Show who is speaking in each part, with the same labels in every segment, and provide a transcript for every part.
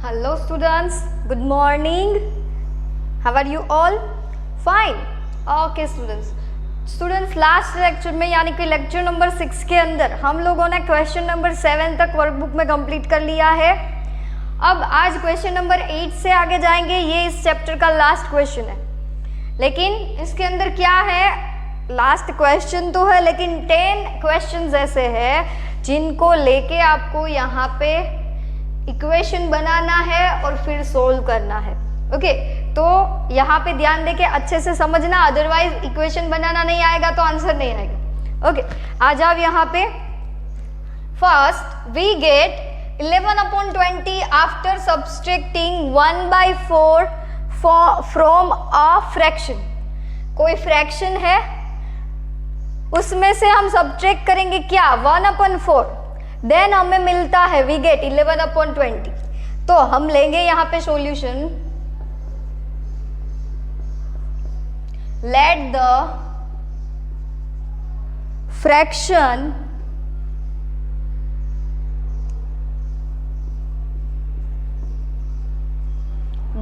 Speaker 1: Hello students, good morning. How are you all? Fine. Okay students last lecture में यानी कि lecture number 6 के अंदर हम लोगों ने क्वेश्चन नंबर 7 तक वर्कबुक में कंप्लीट कर लिया है। अब आज क्वेश्चन नंबर 8 से आगे जाएंगे। ये इस चैप्टर का लास्ट क्वेश्चन है, लेकिन इसके अंदर क्या है, लास्ट क्वेश्चन तो है लेकिन 10 क्वेश्चंस ऐसे हैं जिनको लेके आपको यहाँ पे इक्वेशन बनाना है और फिर सोल्व करना है। ओके, तो यहाँ पे ध्यान देके अच्छे से समझना, अदरवाइज इक्वेशन बनाना नहीं आएगा तो आंसर नहीं आएगा। ओके, आ जाओ यहाँ पे। First we get 11/20 after subtracting 1/4 from a fraction. कोई फ्रैक्शन है, उसमें से हम सब्ट्रैक्ट करेंगे क्या, 1/4, देन हमें मिलता है वी गेट 11/20। तो हम लेंगे यहाँ पे solution, let the fraction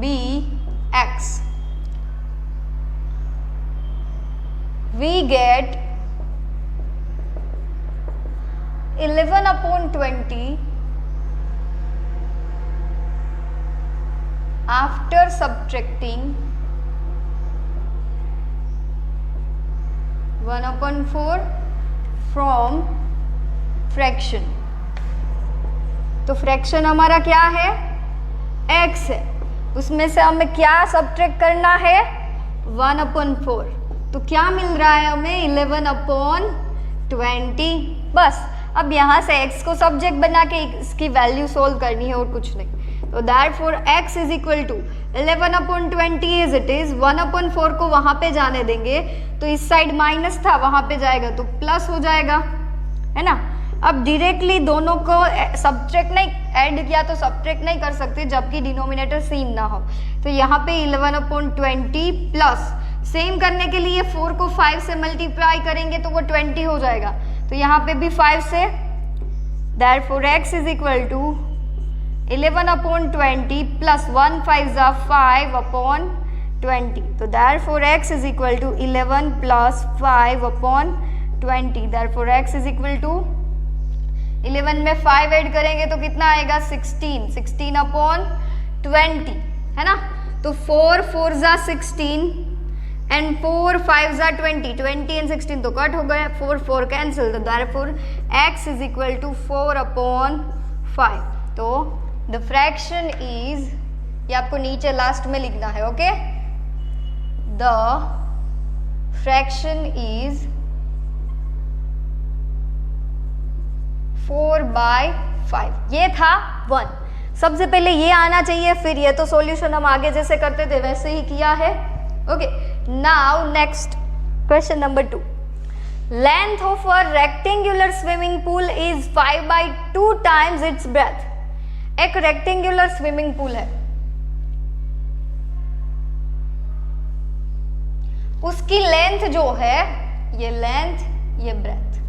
Speaker 1: be x। We get 11/20 after subtracting 1/4 from fraction। तो फ्रैक्शन हमारा क्या है, x है, उसमें से हमें क्या सब्ट्रैक्ट करना है, 1/4। तो क्या मिल रहा है हमें, 11/20। बस अब यहाँ से x को सब्जेक्ट बना के इसकी वैल्यू सोल्व करनी है और कुछ नहीं। तो therefore x is equal to 11/20 is it is, 1/4 को वहाँ पे जाने देंगे तो इस साइड माइनस था, वहाँ पे जाएगा तो प्लस हो जाएगा, है ना। अब डायरेक्टली दोनों को सब्ट्रैक्ट नहीं, ऐड किया तो सब्ट्रैक्ट नहीं कर सकते जबकि डिनोमिनेटर सेम ना हो। तो यहाँ पे 11/20 प्लस, सेम करने के लिए 4 को 5 से मल्टीप्लाई करेंगे तो वो 20 हो जाएगा। तो यहाँ पे भी 5 से, therefore x is equal to 11/20 plus 1 5 5/20। तो therefore x is equal to 11 plus 5/20। therefore x is equal to 11 में 5 ऐड करेंगे तो कितना आएगा, 16/20, है ना। तो 4 4 16 एंड 4 5 20, 20 एंड 16 तो कट हो गए, 4 4 कैंसिल। तो therefore x is equal to 4/5। तो द फ्रैक्शन इज, ये आपको नीचे लास्ट में लिखना है। Okay, the fraction is 4/5। ये था 1। सबसे पहले ये आना चाहिए, फिर ये तो सॉल्यूशन हम आगे जैसे करते थे वैसे ही किया है। Okay, now next question number 2। Length of a rectangular swimming pool is 5/2 times it's breath. एक रेक्टेंगुलर स्विमिंग पूल है, उसकी लेंथ जो है, ये लेंथ ये ब्रेथ,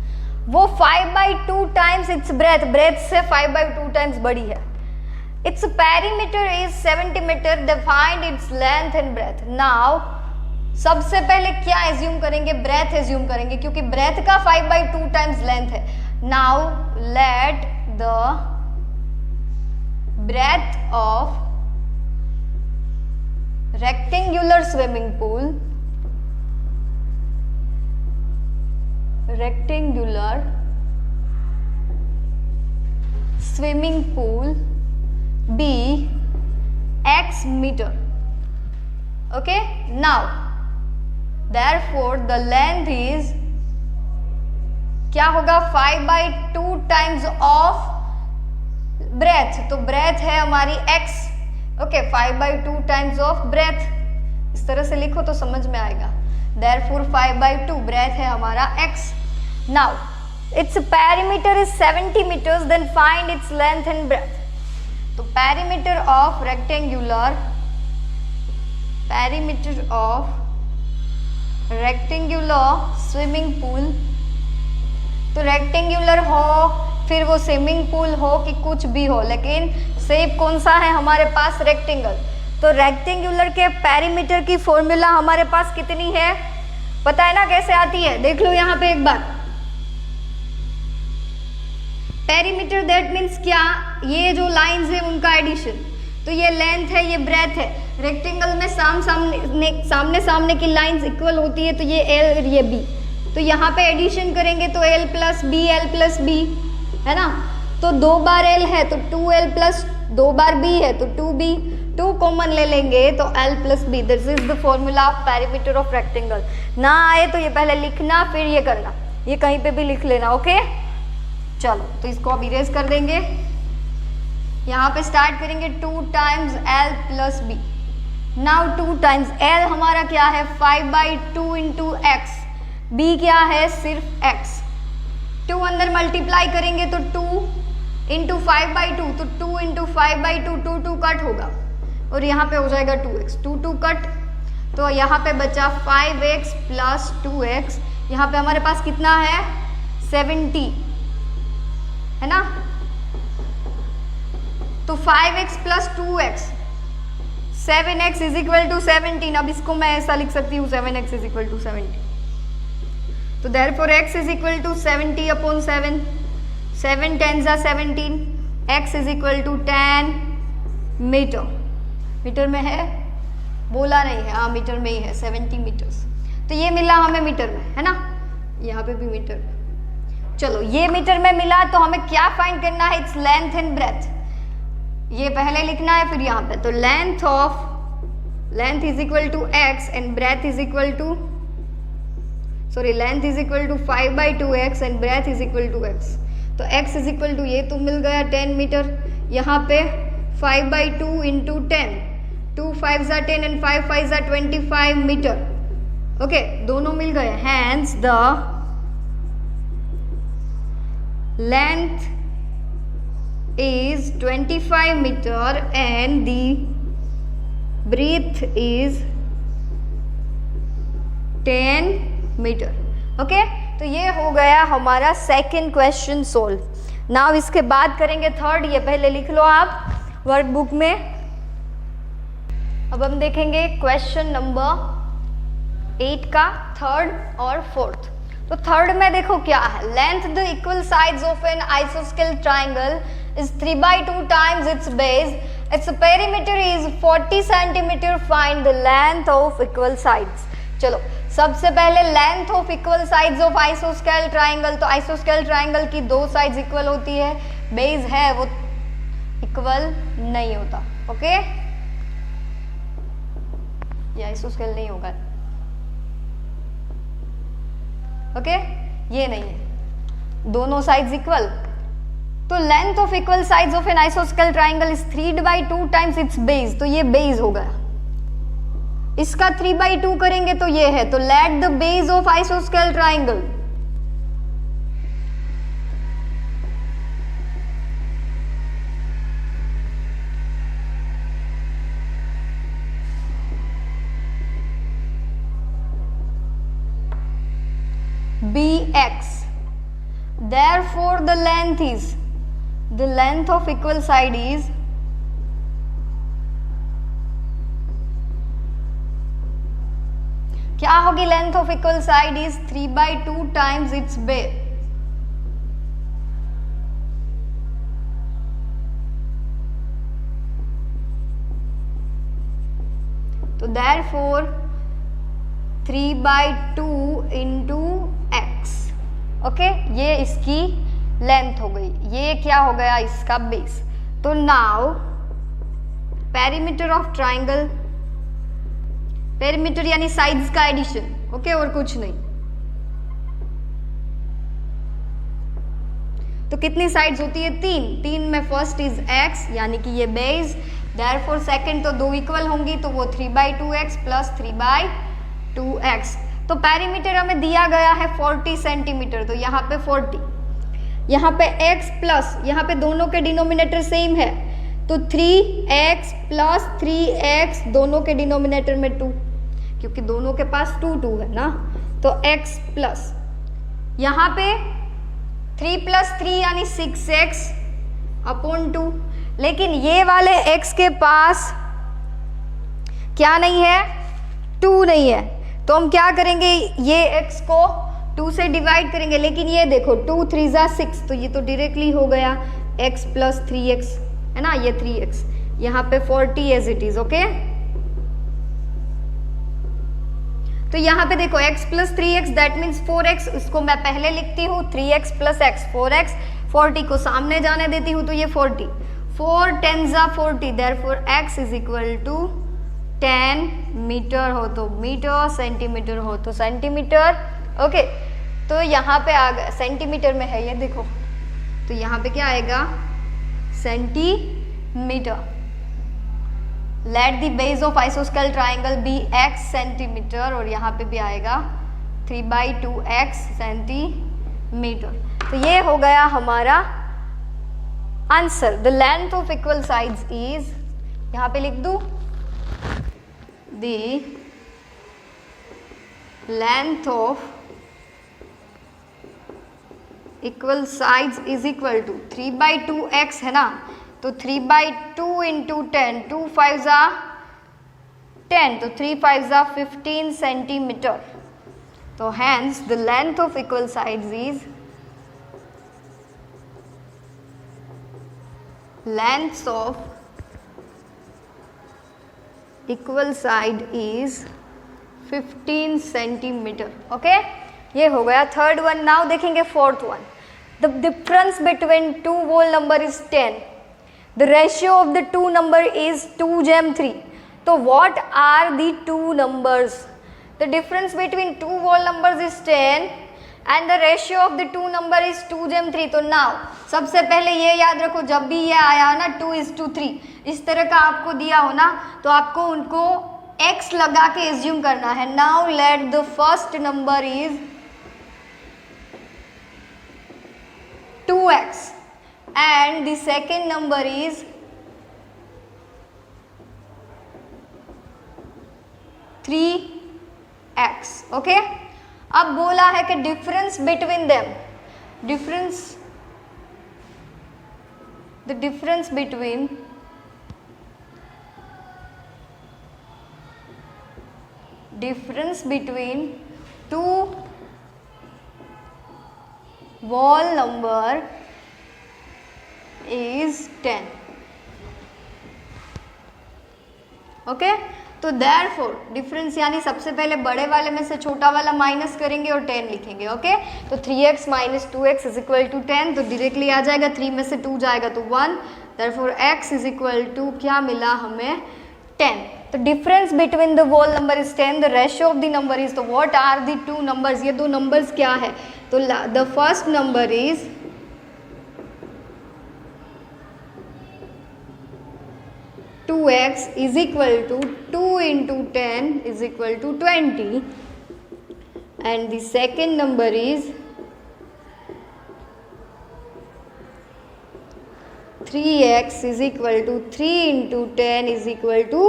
Speaker 1: वो 5/2 टाइम्स इट्स ब्रेथ, ब्रेथ से 5/2 टाइम्स बड़ी है। Its perimeter is 70 metre, defined its length and breadth. Now सबसे पहले क्या एज्यूम करेंगे, ब्रेथ एज्यूम करेंगे क्योंकि ब्रेथ का 5/2 टाइम्स लेंथ है। Now let the breadth of rectangular swimming pool, rectangular swimming pool be x meter। okay, now therefore the length is क्या होगा, 5/2 टाइम्स ऑफ ब्रेथ। तो ब्रेथ है हमारी x। Okay, 5/2 times of breadth, इस तरह से लिखो तो समझ में आएगा। therefore 5/2 ब्रेथ है हमारा x। now its perimeter is 70 meters, then find its length and breadth। तो perimeter of rectangular swimming pool, तो रेक्टेंगुलर हो फिर वो स्विमिंग पूल हो कि कुछ भी हो, लेकिन शेप कौन सा है हमारे पास? रेक्टेंगल। तो रेक्टेंगुलर के पेरीमीटर की फॉर्मूला हमारे पास कितनी है? पता है ना कैसे आती है? देख लो यहाँ पे एक बार। पेरीमीटर दैट मीन्स क्या? ये जो लाइंस है उनका एडिशन। तो ये लेंथ है, ये ब्रेथ है। रेक्टेंगल में सामने सामने की लाइंस इक्वल होती है, तो ये एल और ये बी। तो यहाँ पे एडिशन करेंगे तो एल प्लस बी है ना। तो 2 बार एल है तो 2l प्लस 2 बार बी है तो 2b। 2 कॉमन ले लेंगे तो l plus b. This is the formula of perimeter of rectangle. ना आए तो ये पहले लिखना, फिर ये करना, ये कहीं पे भी लिख लेना। ओके चलो, तो इसको अब इरेज कर देंगे। यहाँ पे स्टार्ट करेंगे 2 times l plus b. Now 2 times l हमारा क्या है? 5/2 इंटू एक्स। b क्या है? सिर्फ x। 2 अंदर मल्टीप्लाई करेंगे तो 2 इंटू 5/2, तो 2 इंटू 5/2, 2 कट होगा और यहाँ पे हो जाएगा 2x। 2 कट, तो यहाँ पे बचा 5x प्लस 2x। यहाँ पे हमारे पास कितना है? 70 है ना। तो 5x plus 2x 7x is equal to 17। अब इसको मैं ऐसा लिख सकती हूँ 7x इज इक्वल टू 70। तो therefore x is equal to 70/7। 7 10 जा 17। x is equal to 10 metre. Metre में है? बोला नहीं है, हाँ मीटर में ही है, 70 मीटर्स। तो ये मिला हमें मीटर में, है ना। यहाँ पे भी मीटर में। चलो, ये मीटर में मिला तो हमें क्या फाइंड करना है? Its length and breadth. ये पहले लिखना है, फिर यहाँ पे। तो length is equal to x and breadth is equal to length is equal to 5/2x and breadth is equal to x। तो x इज इक्वल टू ये तो मिल गया 10 मीटर। यहाँ पे 5/2 इंटू 10, 2 5 जा 10 एंड 5 5 जा 25 मीटर। ओके, दोनों मिल गए। Hence the length is 25 meter and the breadth is 10 metre. Okay, तो ये हो गया हमारा सेकंड क्वेश्चन सोल्व। नाउ इसके बाद करेंगे थर्ड। ये पहले लिख लो आप वर्कबुक में। अब हम देखेंगे क्वेश्चन नंबर 8 का थर्ड और फोर्थ। तो थर्ड में देखो क्या है? Length the equal sides of an आइसोस्केल triangle is 3/2 times its base. Its perimeter is 40 centimeter. Find the length of equal sides. चलो, सबसे पहले length of equal sides of आइसोस्केल ट्राइंगल। तो आइसोस्केल ट्राइंगल की 2 साइड्स इक्वल होती है, बेस है वो इक्वल नहीं होता। ओके, ये आइसोस्केल नहीं होगा। ओके, ये नहीं है, दोनों साइड्स इक्वल। तो length of equal sides of an आइसोस्केल triangle is 3/2 times its base. तो ये बेस हो गया। इसका 3/2 करेंगे तो ये है। तो लेट द बेस ऑफ आइसोस्केल triangle be x. Therefore the length of equal side is क्या होगी? Length of equal side is 3/2 times its base. तो therefore 3/2 इंटू एक्स। ओके, ये इसकी लेंथ हो गई। ये क्या हो गया? इसका बेस। तो now perimeter of triangle, perimeter यानी साइड्स का एडिशन। ओके, और कुछ नहीं। तो कितनी साइड्स होती है? 3 में फर्स्ट इज x यानी कि ये बेस। देयरफॉर सेकंड तो 2 इक्वल होंगी, तो वो 3/2x प्लस 3/2x। तो पेरीमीटर हमें दिया गया है 40 सेंटीमीटर। तो यहाँ पे 40, यहाँ पे x प्लस, यहाँ पे दोनों के डिनोमिनेटर सेम है, तो 3x प्लस 3x, दोनों के डिनोमिनेटर में 2, क्योंकि दोनों के पास 2 है ना। तो x प्लस यहाँ पे 3 + 3 यानी 6x अपॉन 2। लेकिन ये वाले x के पास क्या नहीं है, 2 नहीं है, तो हम क्या करेंगे, ये x को 2 से डिवाइड करेंगे। लेकिन ये देखो 2 3 जा 6, तो ये तो डायरेक्टली हो गया x प्लस 3x, है ना, ये 3x, यहाँ पे 40 एज इट इज। ओके, तो यहाँ पे देखो x plus 3x that means 4x, इसको मैं पहले लिखती हूँ 3x प्लस x 4x, 40 को सामने जाने देती हूँ तो ये 40, 4 10 जा 40, therefore x is equal to 10 metre हो तो मीटर, सेंटीमीटर हो तो सेंटीमीटर। ओके, तो यहाँ पे आ गया, सेंटीमीटर में है ये देखो, तो यहाँ पे क्या आएगा, centimetre. Let the base of आइसोस्केल ट्राइंगल बी x सेंटीमीटर, और यहाँ पे भी आएगा 3/2x सेंटीमीटर। तो ये हो गया हमारा answer. The length of equal sides is, यहाँ पे लिख दूं, the length of equal sides is equal to 3/2x है ना, तो 3/2 इंटू 10, 2 5 जा 10, तो 3 5 जा 15 सेंटीमीटर। तो hence the length of equal sides is, length of equal side is 15 centimetre. Okay, ये हो गया थर्ड वन। नाउ देखेंगे fourth one. The difference between two whole number is 10, the ratio of the two number is 2:3. So what are the two numbers? The difference between two whole numbers is 10 and the ratio of the two number is 2:3. तो now सबसे पहले ये याद रखो, जब भी ये आया ना 2:3 इस तरह का आपको दिया हो ना, तो आपको उनको x लगा के एज्यूम करना है। Now let the first number is 2x and the second number is 3x. Okay, अब बोला है कि difference between them, the difference between to whole number is 10. Okay, तो therefore डिफरेंस यानी सबसे पहले बड़े वाले में से छोटा वाला माइनस करेंगे और 10 लिखेंगे। ओके, तो 3x minus 2x is equal to 10, तो डायरेक्टली आ जाएगा, 3 में से 2 जाएगा तो 1, therefore x is equal to क्या मिला हमें, 10. तो difference between the whole number is 10, the ratio of the number is, तो what are the two numbers, ये दो नंबर्स क्या है, तो the first number is 2x is equal to 2 into 10 is equal to 20, and the second number is 3x is equal to 3 into 10 is equal to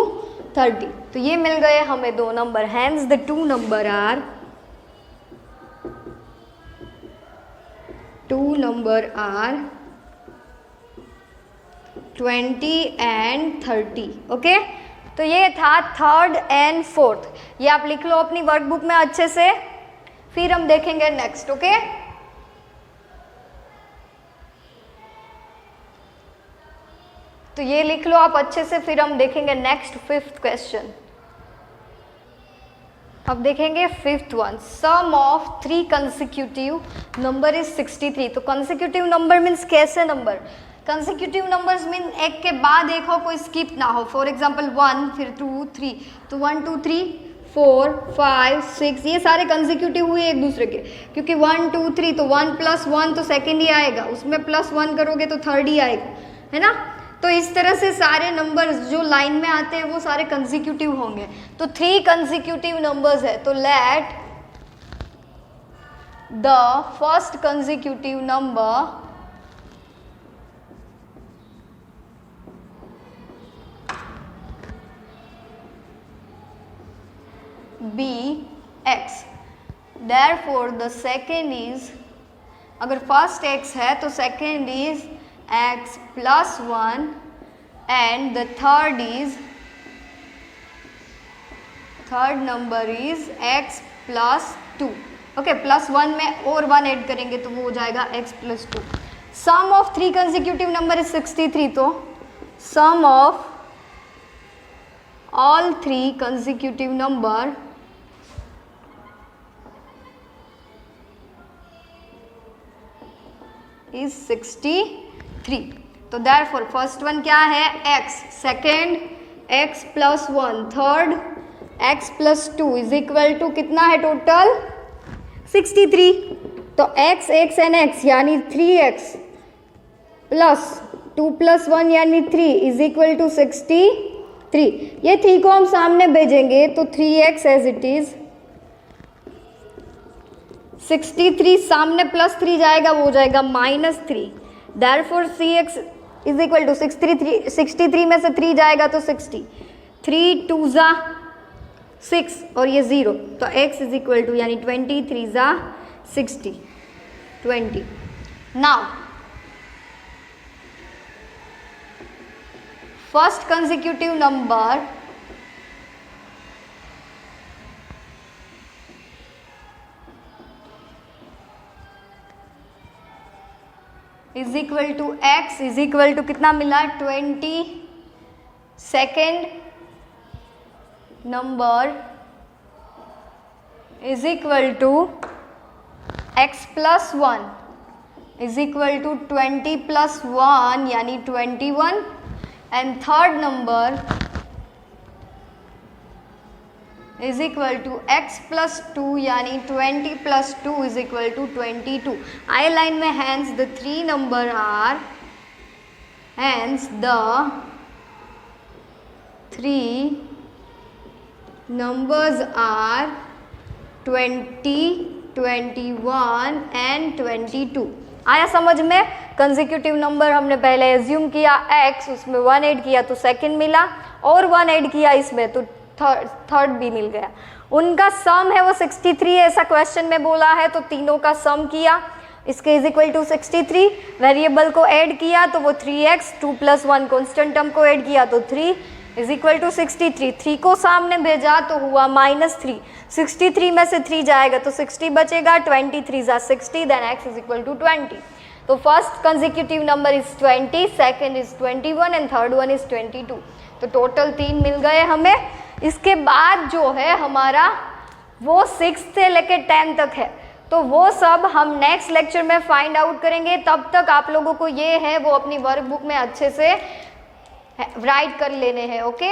Speaker 1: 30. तो ये मिल गए हमें दो number, hence the two number are 20 and 30. Okay, तो ये था third and fourth, ये आप लिख लो अपनी वर्कबुक में अच्छे से, फिर हम देखेंगे नेक्स्ट। ओके, तो ये लिख लो आप अच्छे से, फिर हम देखेंगे नेक्स्ट फिफ्थ क्वेश्चन। अब देखेंगे fifth one, sum of 3 consecutive number is 63। तो कंसेक्यूटिव नंबर मीन्स कैसे नंबर, कंसेक्यूटिव नंबर्स मीन एक के बाद एक हो, कोई स्किप ना हो। फॉर एग्जांपल 1 फिर 2 3, तो 1 2 3 4 5 6 ये सारे कंसेक्यूटिव हुए एक दूसरे के, क्योंकि 1 2 3 तो 1 + 1 तो सेकेंड ही आएगा, उसमें +1 करोगे तो थर्ड ही आएगा, है ना। तो इस तरह से सारे नंबर्स जो लाइन में आते हैं वो सारे कंसेक्यूटिव होंगे। तो 3 कंसेक्यूटिव नंबर्स है, तो let the first consecutive number be x, therefore the second is, अगर फर्स्ट x है तो second is x + 1 and the third number is x plus 2. Okay, plus 1 में और 1 ऐड करेंगे तो वो हो जाएगा x plus 2. Sum of 3 consecutive number is 63. तो sum of all 3 consecutive number is 63. तो therefore first one क्या है x, second x plus 1, third x plus 2 is equal to कितना है टोटल 63. तो x and x यानी 3x प्लस 2 plus 1 यानी 3 is equal to 63. ये 3 को हम सामने भेजेंगे तो 3x एज इट इज 63 सामने प्लस 3 जाएगा वो हो जाएगा -3. Therefore 3x is equal to 63 में से 3 जाएगा तो 60. 3 2 ज़ा 6 और ये 0 तो x इज इक्वल टू यानी 23 ज़ा 60 20. Now first consecutive number is equal to x is equal to कितना मिला 20. Second number is equal to x plus 1 is equal to 20 plus 1 यानी 21. And third number is equal to x plus 2 यानी 20 plus 2 is equal to 22. I line में hence the three number are hence the three numbers are 20, 21 and 22. आया समझ में? Consecutive number हमने पहले assume किया x, उसमें 1 ऐड किया तो सेकंड मिला और 1 ऐड किया इसमें तो थर्ड भी मिल गया. उनका सम है वो 63 है, ऐसा क्वेश्चन में बोला है तो तीनों का सम किया इसके इज इक्वल टू 63. वेरिएबल को ऐड किया तो वो 3x 2 प्लस 1 कॉन्स्टेंट टर्म को ऐड किया तो 3 इज इक्वल टू 63. 3 को सामने भेजा तो हुआ -3. 63 में से 3 जाएगा तो 60 बचेगा. 23 ज़ा 60 then x is equal to 20. तो first consecutive number is 20, second is 21 and third one is 22. तो टोटल 3 मिल गए हमें. इसके बाद जो है हमारा वो 6 से लेकर 10 तक है तो वो सब हम नेक्स्ट लेक्चर में फाइंड आउट करेंगे. तब तक आप लोगों को ये है वो अपनी वर्कबुक में अच्छे से राइट कर लेने हैं. ओके.